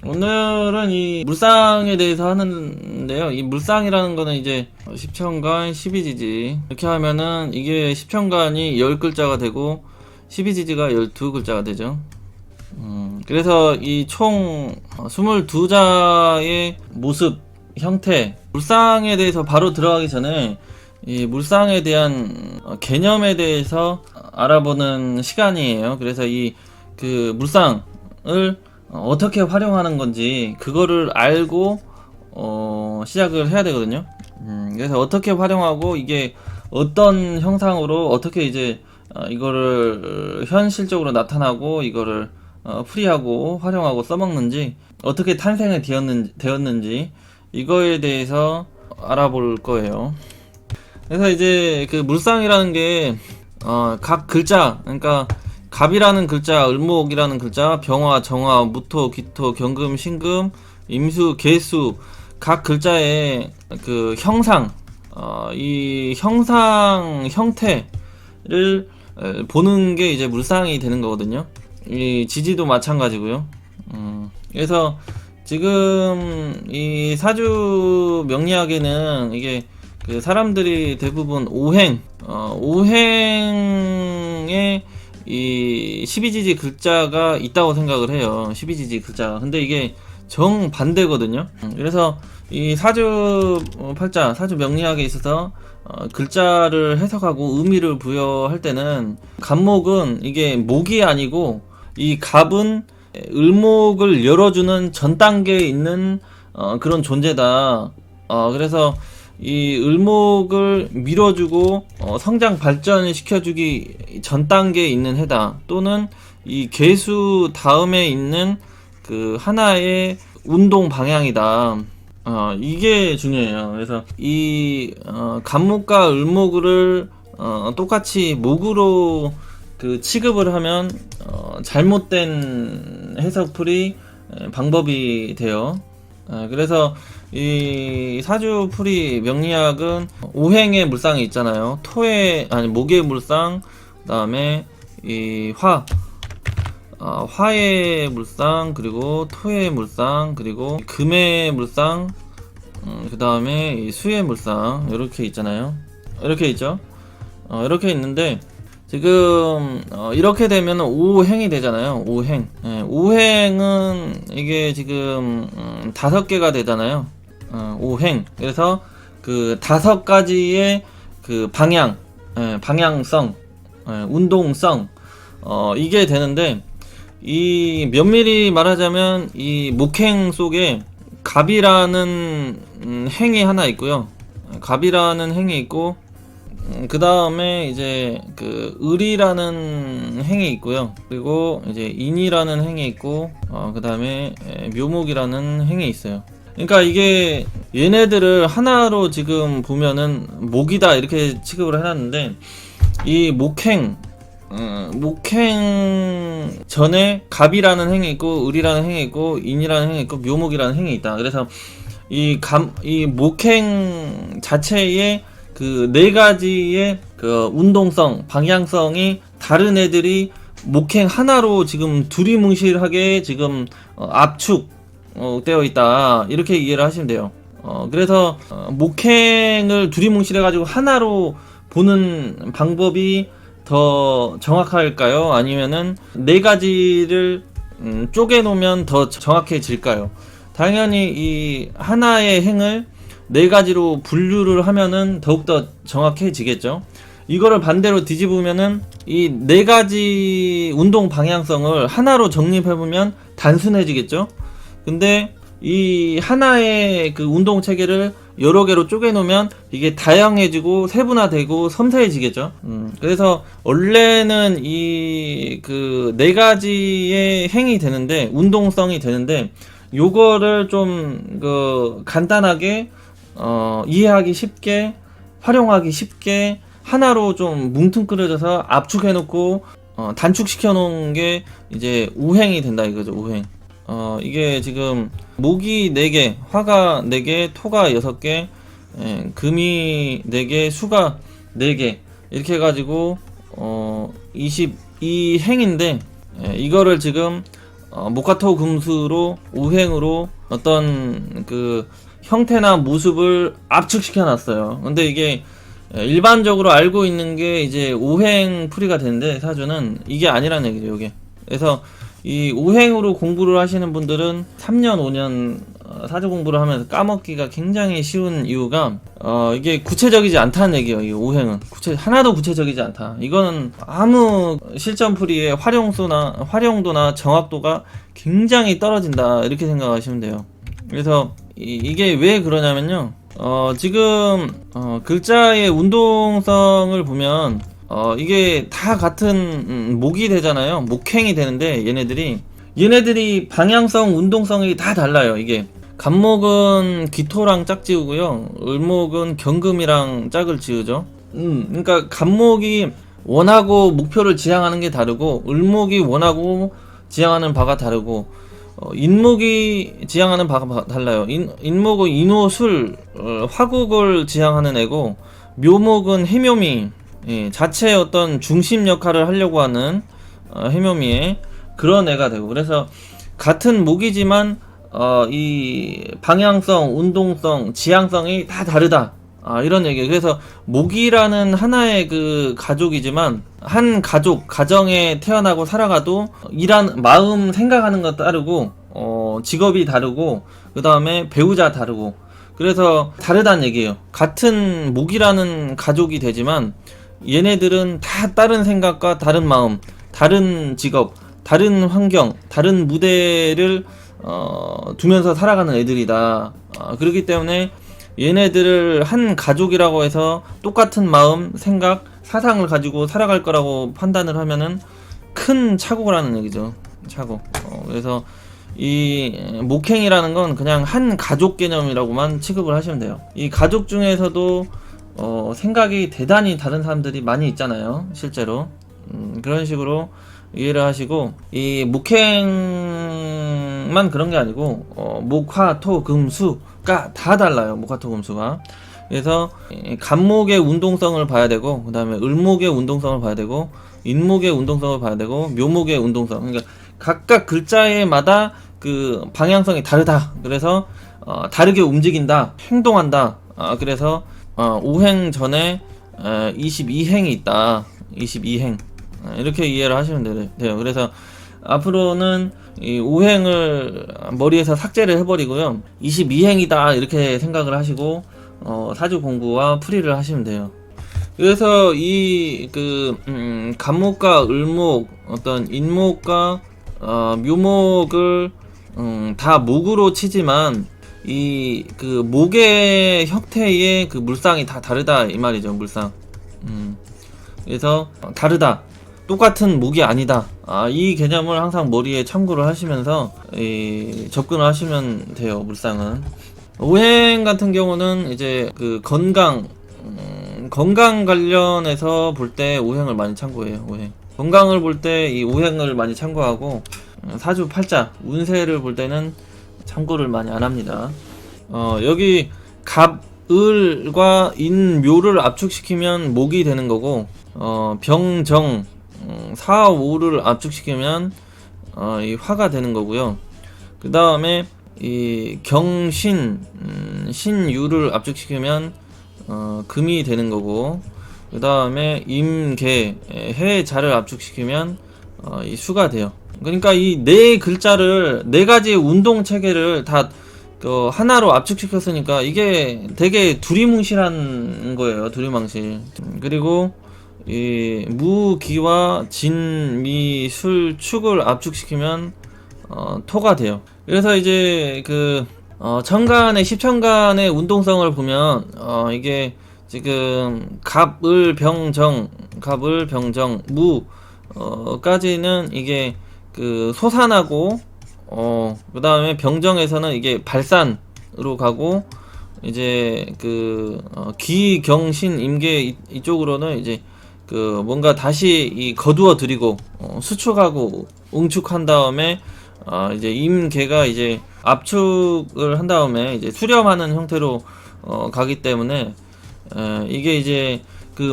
오늘은 이 물상에 대해서 하는데요. 이 물상이라는 거는 이제 10천간 12지지 이렇게 하면은 이게 10천간이 10글자가 되고 12지지가 12글자가 되죠. 그래서 이 총 22자의 모습, 형태, 물상에 대해서 바로 들어가기 전에 이 물상에 대한 개념에 대해서 알아보는 시간이에요. 그래서 이 그 물상을 어떻게 활용하는 건지 그거를 알고 시작을 해야 되거든요. 그래서 어떻게 활용하고 이게 어떤 형상으로 어떻게 이제 이거를 현실적으로 나타나고 이거를 풀이하고 활용하고 써먹는지 어떻게 탄생이 되었는지 이거에 대해서 알아볼 거예요. 그래서 이제 그 물상이라는 게 각 글자, 그러니까 갑이라는 글자, 을목이라는 글자, 병화, 정화, 무토, 기토, 경금, 신금, 임수, 계수 각 글자의 그 형상, 이 형상 형태를 보는 게 이제 물상이 되는 거거든요. 이 지지도 마찬가지고요. 그래서 지금 이 사주 명리학에는 이게 그 사람들이 대부분 오행에 이 12지지 글자가 있다고 생각을 해요. 12지지 글자가. 근데 이게 정반대거든요. 그래서 이 사주 팔자, 사주 명리학에 있어서 글자를 해석하고 의미를 부여할 때는 갑목은 이게 목이 아니고 이 갑은 을목을 열어주는 전 단계에 있는 그런 존재다. 그래서 이 을목을 밀어주고 성장 발전시켜주기 전 단계에 있는 해다. 또는 이 계수 다음에 있는 그 하나의 운동 방향이다. 이게 중요해요. 그래서 이 갑목과 을목을 똑같이 목으로 그 취급을 하면 잘못된 해석풀이 방법이 돼요. 그래서 이 사주풀이 명리학은 오행의 물상이 있잖아요. 목의 물상, 그 다음에 이 화의 물상, 그리고 토의 물상, 그리고 금의 물상, 그 다음에 이 수의 물상, 이렇게 있잖아요. 이렇게 있죠. 이렇게 있는데 지금 이렇게 되면 오행이 되잖아요. 오행은 이게 지금 5개가 되잖아요. 오행. 그래서 그 5가지의 그 방향성, 운동성 이게 되는데 이 면밀히 말하자면 이 목행 속에 갑이라는 행이 하나 있고요. 갑이라는 행이 있고 그 다음에 이제 그 을이라는 행이 있고요. 그리고 이제 인이라는 행이 있고 그 다음에 묘목이라는 행이 있어요. 그러니까 이게 얘네들을 하나로 지금 보면은 목이다 이렇게 취급을 해놨는데 이 목행 전에 갑이라는 행이 있고 을이라는 행이 있고 인이라는 행이 있고 묘목이라는 행이 있다. 그래서 이 목행 자체에 그 4가지의 그 운동성, 방향성이 다른 애들이 목행 하나로 지금 두리뭉실하게 지금 압축되어 있다. 이렇게 이해를 하시면 돼요. 그래서 목행을 두리뭉실해 가지고 하나로 보는 방법이 더 정확할까요? 아니면은 4가지를 쪼개 놓으면 더 정확해질까요? 당연히 이 하나의 행을 4가지로 분류를 하면은 더욱더 정확해지겠죠. 이거를 반대로 뒤집으면은 이 4가지 운동 방향성을 하나로 정립해보면 단순해지겠죠. 근데 이 하나의 그 운동 체계를 여러 개로 쪼개놓으면 이게 다양해지고 세분화되고 섬세해지겠죠. 그래서 원래는 이 그 4가지의 행이 되는데 운동성이 되는데 요거를 좀 그 간단하게 이해하기 쉽게 활용하기 쉽게 하나로 좀 뭉뚱그려져서 압축해놓고 단축시켜 놓은 게 이제 우행이 된다 이거죠. 우행. 이게 지금 목이 4개, 화가 4개, 토가 6개, 금이 4개, 수가 4개 이렇게 해가지고 22행인데 이거를 지금 목화토 금수로 우행으로 어떤 그 형태나 모습을 압축시켜 놨어요. 근데 이게 일반적으로 알고 있는 게 이제 오행 풀이가 되는데 사주는 이게 아니라는 얘기죠, 이게. 그래서 이 오행으로 공부를 하시는 분들은 3년, 5년 사주 공부를 하면서 까먹기가 굉장히 쉬운 이유가 이게 구체적이지 않다는 얘기예요. 이 오행은 하나도 구체적이지 않다. 이거는 아무 실전풀이의 활용도나 정확도가 굉장히 떨어진다, 이렇게 생각하시면 돼요. 그래서 이게 왜 그러냐면요, 지금 글자의 운동성을 보면 이게 다 같은 목이 되잖아요. 목행이 되는데 얘네들이 방향성, 운동성이 다 달라요. 이게 간목은 기토랑 짝지우고요, 을목은 경금이랑 짝을 지으죠. 그러니까 간목이 원하고 목표를 지향하는 게 다르고, 을목이 원하고 지향하는 바가 다르고, 인목이 지향하는 바가 달라요. 인목은 인호술, 화국을 지향하는 애고, 묘목은 해묘미, 자체의 어떤 중심 역할을 하려고 하는 해묘미의 그런 애가 되고, 그래서 같은 목이지만 이 방향성, 운동성, 지향성이 다 다르다, 이런 얘기예요. 그래서 목이라는 하나의 그 가족이지만, 한 가정에 태어나고 살아가도 마음 생각하는 것 다르고, 직업이 다르고, 그 다음에 배우자 다르고, 그래서 다르다는 얘기예요. 같은 목이라는 가족이 되지만 얘네들은 다 다른 생각과 다른 마음, 다른 직업, 다른 환경, 다른 무대를 두면서 살아가는 애들이다. 그렇기 때문에 얘네들을 한 가족이라고 해서 똑같은 마음, 생각, 사상을 가지고 살아갈 거라고 판단을 하면은 큰 착오를 하는 얘기죠. 착오. 그래서 이 목행이라는 건 그냥 한 가족 개념이라고만 취급을 하시면 돼요. 이 가족 중에서도 생각이 대단히 다른 사람들이 많이 있잖아요, 실제로. 그런 식으로 이해를 하시고, 이 목행만 그런 게 아니고 목화, 토, 금, 수가 다 달라요. 목화, 토, 금, 수가. 그래서 간목의 운동성을 봐야 되고, 그 다음에 을목의 운동성을 봐야 되고, 인목의 운동성을 봐야 되고, 묘목의 운동성. 그러니까 각각 글자에마다 그 방향성이 다르다. 그래서 다르게 움직인다, 행동한다. 그래서 오행 전에 22행이 있다. 22행. 이렇게 이해를 하시면 돼요. 그래서 앞으로는 이 오행을 머리에서 삭제를 해버리고요, 22행이다 이렇게 생각을 하시고 사주 공부와 풀이를 하시면 돼요. 그래서 이 간목과 을목, 어떤 인목과 묘목을 다 목으로 치지만 이 목의 형태의 그 물상이 다 다르다, 이 말이죠. 물상. 그래서 다르다, 똑같은 목이 아니다. 이 개념을 항상 머리에 참고를 하시면서 접근을 하시면 돼요. 물상은. 오행 같은 경우는 이제 그 건강 관련해서 볼 때 오행을 많이 참고해요. 오행. 건강을 볼 때 이 오행을 많이 참고하고, 사주 팔자 운세를 볼 때는 참고를 많이 안 합니다. 여기 갑을과 인묘를 압축시키면 목이 되는 거고, 병정, 사오를 압축시키면 이 화가 되는 거고요. 그 다음에 이 경신, 신유를 압축시키면 금이 되는 거고, 그 다음에 임계, 해자를 압축시키면 이 수가 돼요. 그러니까 이 네 글자를, 네 가지 운동 체계를 다 하나로 압축시켰으니까 이게 되게 두리뭉실한 거예요. 두리망실. 그리고 이 무기와 진, 미, 술, 축을 압축시키면 토가 돼요. 그래서 이제 천간의 10천간의 운동성을 보면 이게 지금 갑을 병정, 무 까지는 이게 소산하고, 그 다음에 병정에서는 이게 발산으로 가고, 이제 기, 경, 신, 임계 이쪽으로는 이제 뭔가 다시 거두어 들이고 수축하고 응축한 다음에 이제 임계가 이제 압축을 한 다음에 이제 수렴하는 형태로 가기 때문에 이게 이제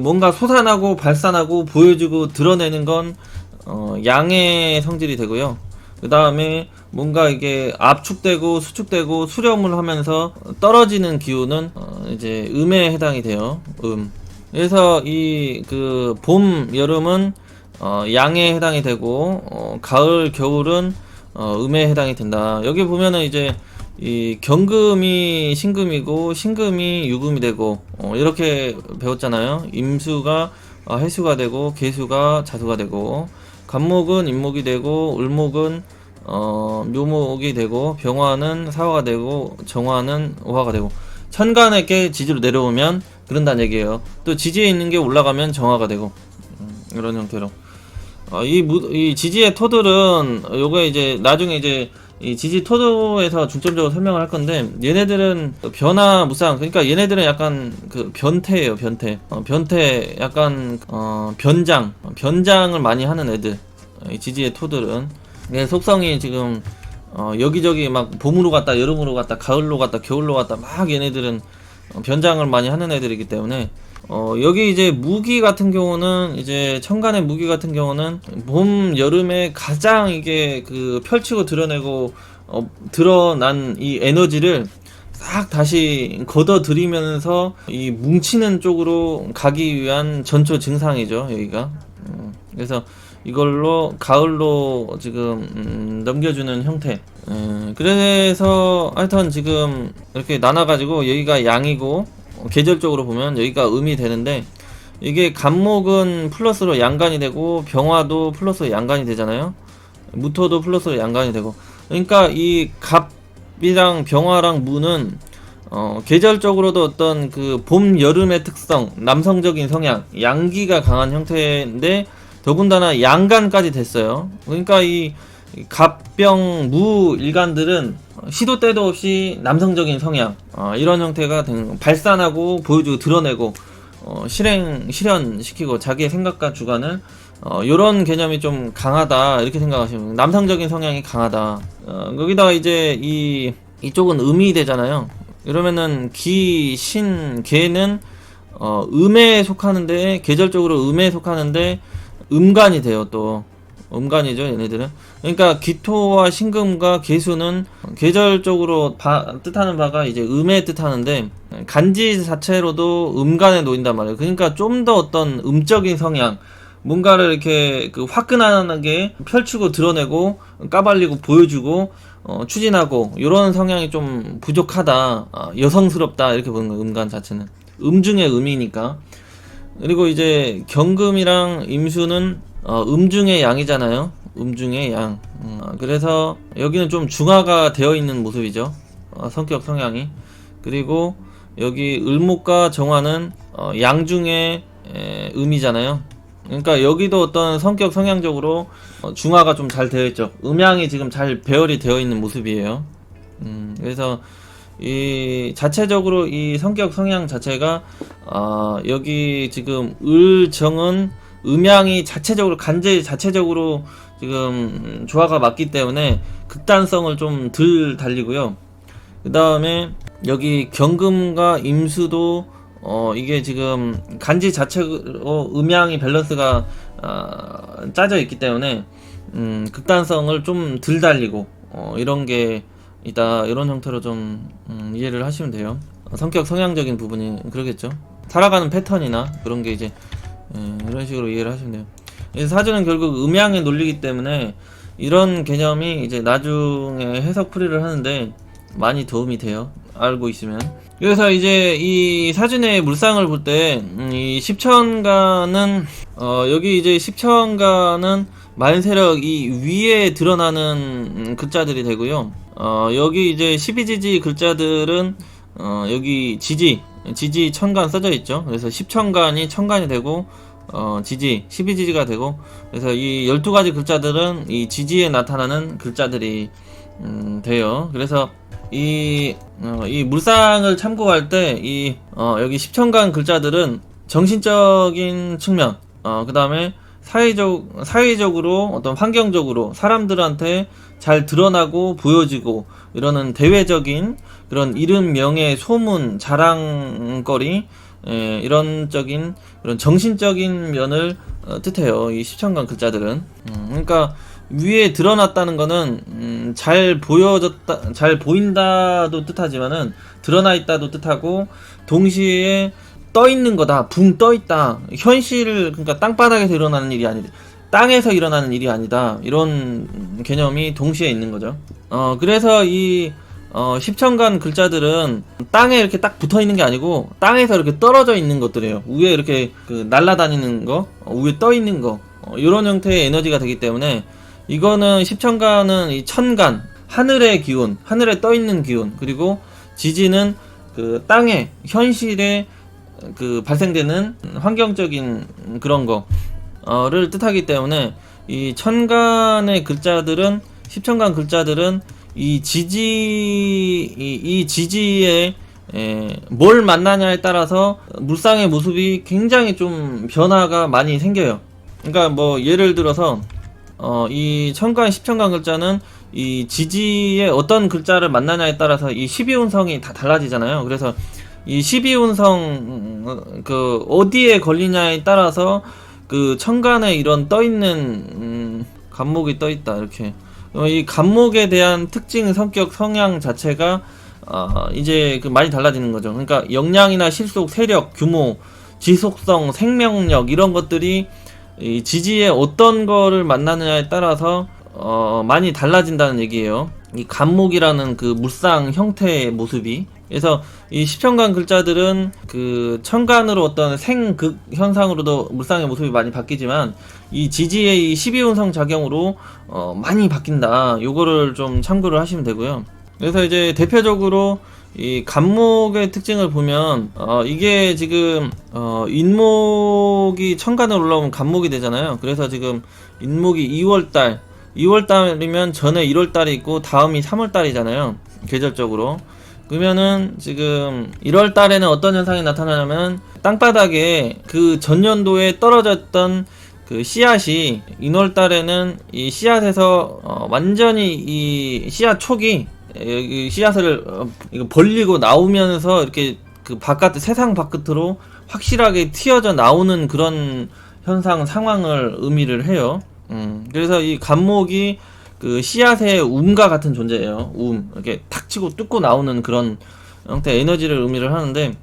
뭔가 솟아나고 발산하고 보여주고 드러내는 건 양의 성질이 되고요. 그 다음에 뭔가 이게 압축되고 수축되고 수렴을 하면서 떨어지는 기운은 이제 음에 해당이 돼요. 그래서 이 그 봄, 여름은 양에 해당이 되고 가을, 겨울은 음에 해당이 된다. 여기 보면은 이제 이 경금이 신금이고 신금이 유금이 되고 이렇게 배웠잖아요. 임수가 해수가 되고 계수가 자수가 되고 간목은 임목이 되고 을목은 묘목이 되고 병화는 사화가 되고 정화는 오화가 되고 천간에게 지지로 내려오면 그런다는 얘기예요. 또 지지에 있는 게 올라가면 정화가 되고 이런 형태로 이 지지의 토들은 요거 이제 나중에 이제 이 지지 토도에서 중점적으로 설명을 할 건데, 얘네들은 변화 무쌍, 그러니까 얘네들은 약간 그 변태예요. 변태 약간 변장을 많이 하는 애들, 이 지지의 토들은. 얘 속성이 지금 여기저기 막 봄으로 갔다 여름으로 갔다 가을로 갔다 겨울로 갔다 막 얘네들은 변장을 많이 하는 애들이기 때문에 여기 이제 무기 같은 경우는, 이제 천간의 무기 같은 경우는 봄, 여름에 가장 이게 그 펼치고 드러내고 드러난 이 에너지를 싹 다시 걷어 들이면서 이 뭉치는 쪽으로 가기 위한 전초 증상이죠, 여기가. 그래서 이걸로 가을로 지금 넘겨주는 형태. 그래서 하여튼 지금 이렇게 나눠가지고 여기가 양이고 계절적으로 보면 여기가 음이 되는데, 이게 간목은 플러스로 양간이 되고 병화도 플러스로 양간이 되잖아요. 무토도 플러스로 양간이 되고, 그러니까 이 갑이랑 병화랑 무는 계절적으로도 어떤 그 봄, 여름의 특성, 남성적인 성향, 양기가 강한 형태인데 더군다나 양간까지 됐어요. 그러니까 이 갑병 무 일간들은 시도 때도 없이 남성적인 성향, 이런 형태가 된, 발산하고 보여주고 드러내고 실현시키고 자기의 생각과 주관을 요런 개념이 좀 강하다, 이렇게 생각하시면 돼요. 남성적인 성향이 강하다. 거기다가 이제 이쪽은 음이 되잖아요. 이러면은 기, 신, 개는 음에 속하는데, 계절적으로 음에 속하는데 음간이 돼요. 또 음간이죠, 얘네들은. 그러니까 기토와 신금과 계수는 계절적으로 뜻하는 바가 이제 음에 뜻하는데, 간지 자체로도 음간에 놓인단 말이에요. 그러니까 좀 더 어떤 음적인 성향, 뭔가를 이렇게 그 화끈하게 펼치고 드러내고 까발리고 보여주고 추진하고, 이런 성향이 좀 부족하다, 여성스럽다, 이렇게 보는 거예요, 음간 자체는. 중에 음이니까. 그리고 이제 경금이랑 임수는 중의 양이잖아요. 중의 양. 그래서 여기는 좀 중화가 되어 있는 모습이죠, 성격 성향이. 그리고 여기 을목과 정화는 양 중에 음이잖아요. 그러니까 여기도 어떤 성격 성향적으로 중화가 좀 잘 되어 있죠. 음양이 지금 잘 배열이 되어 있는 모습이에요. 그래서 이 자체적으로 이 성격 성향 자체가 여기 지금 을정은 음양이 자체적으로 간제 자체적으로 지금 조화가 맞기 때문에 극단성을 좀 덜 달리고요. 그 다음에 여기 경금과 임수도 이게 지금 간지 자체로 음양이 밸런스가 짜져 있기 때문에 극단성을 좀 덜 달리고 이런 게 있다, 이런 형태로 좀 이해를 하시면 돼요. 성격 성향적인 부분이 그러겠죠. 살아가는 패턴이나 그런 게 이제 이런 식으로 이해를 하시면 돼요. 사주는 결국 음양의 논리이기 때문에 이런 개념이 이제 나중에 해석풀이를 하는데 많이 도움이 돼요, 알고 있으면. 그래서 이제 이 사진의 물상을 볼 때 이 십천간은 여기 이제 십천간은 만세력 이 위에 드러나는 글자들이 되고요. 여기 이제 12지지 글자들은 여기 지지 천간 써져 있죠. 그래서 십천간이 천간이 되고 지지 12지지가 되고, 그래서 이 12가지 글자들은 이 지지에 나타나는 글자들이 돼요. 그래서 이 물상을 참고할 때 여기 십천간 글자들은 정신적인 측면, 그 다음에 사회적으로 어떤 환경적으로 사람들한테 잘 드러나고 보여지고 이러는 대외적인 그런 이름, 명예, 소문, 자랑거리, 이런 정신적인 면을 뜻해요, 이 십천간 글자들은. 그러니까 위에 드러났다는 거는 잘 보인다도 뜻하지만은 드러나 있다도 뜻하고, 동시에 떠 있는 거다, 붕 떠 있다, 현실을, 그러니까 땅바닥에서 일어나는 일이 아니다, 땅에서 일어나는 일이 아니다, 이런 개념이 동시에 있는 거죠. 그래서 이 십천간 글자들은 땅에 이렇게 딱 붙어 있는 게 아니고 땅에서 이렇게 떨어져 있는 것들이에요. 위에 이렇게 그 날아다니는 거, 위에 떠 있는 거, 이런 형태의 에너지가 되기 때문에, 이거는 십천간은 이 천간, 하늘의 기운, 하늘에 떠 있는 기운, 그리고 지지는 그 땅에, 현실에 그 발생되는 환경적인 그런 거를 뜻하기 때문에, 이 천간의 글자들은, 십천간 글자들은 이 지지에 뭘 만나냐에 따라서 물상의 모습이 굉장히 좀 변화가 많이 생겨요. 그러니까 뭐 예를 들어서 이 천간, 십천간 글자는 이 지지에 어떤 글자를 만나냐에 따라서 이 12운성이 다 달라지잖아요. 그래서 이 12운성 그 어디에 걸리냐에 따라서 그 천간에 이런 떠있는 간목이 떠있다, 이렇게 이 간목에 대한 특징, 성격, 성향 자체가 이제 그 많이 달라지는 거죠. 그러니까 역량이나 실속, 세력, 규모, 지속성, 생명력, 이런 것들이 이 지지에 어떤 거를 만나느냐에 따라서 많이 달라진다는 얘기예요. 이 간목이라는 그 물상 형태의 모습이. 그래서 이 십천간 글자들은 그 천간으로 어떤 생극 현상으로도 물상의 모습이 많이 바뀌지만, 이 지지의 이 12운성 작용으로 많이 바뀐다. 요거를 좀 참고를 하시면 되고요. 그래서 이제 대표적으로 이 간목의 특징을 보면 이게 지금 인목이 천간으로 올라오면 간목이 되잖아요. 그래서 지금 인목이 2월달이면 전에 1월달이 있고 다음이 3월달이잖아요, 계절적으로. 그러면은 지금 1월달에는 어떤 현상이 나타나냐면, 땅바닥에 그 전년도에 떨어졌던 그 씨앗이 2월달에는 이 씨앗에서 완전히 이 씨앗 촉이 이 씨앗을 이거 벌리고 나오면서 이렇게 그 세상 바깥으로 확실하게 튀어져 나오는 그런 현상, 상황을 의미를 해요. 그래서 이 간목이 그 씨앗의 움과 같은 존재예요. 이렇게 탁 치고 뚫고 나오는 그런 형태의 에너지를 의미를 하는데,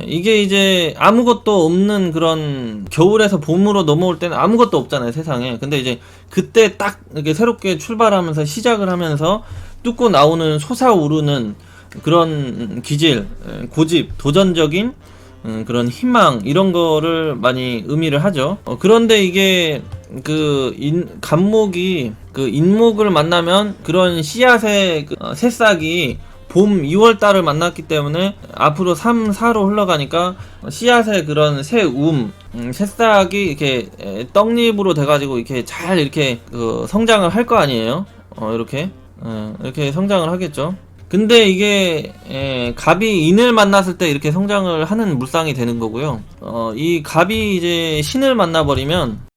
이게 이제 아무것도 없는 그런, 겨울에서 봄으로 넘어올 때는 아무것도 없잖아요, 세상에. 근데 이제 그때 딱 이렇게 새롭게 출발하면서, 시작을 하면서 뚫고 나오는, 솟아오르는 그런 기질, 고집, 도전적인 그런 희망, 이런 거를 많이 의미를 하죠. 그런데 이게 간목이 그 인목을 만나면 그런 씨앗의 새싹이 봄 2월달을 만났기 때문에 앞으로 3, 4로 흘러가니까 씨앗의 그런 새싹이 이렇게 떡잎으로 돼가지고 이렇게 잘 이렇게 성장을 할 거 아니에요. 이렇게 성장을 하겠죠. 근데 이게 갑이 인을 만났을 때 이렇게 성장을 하는 물상이 되는 거고요. 이 갑이 이제 신을 만나버리면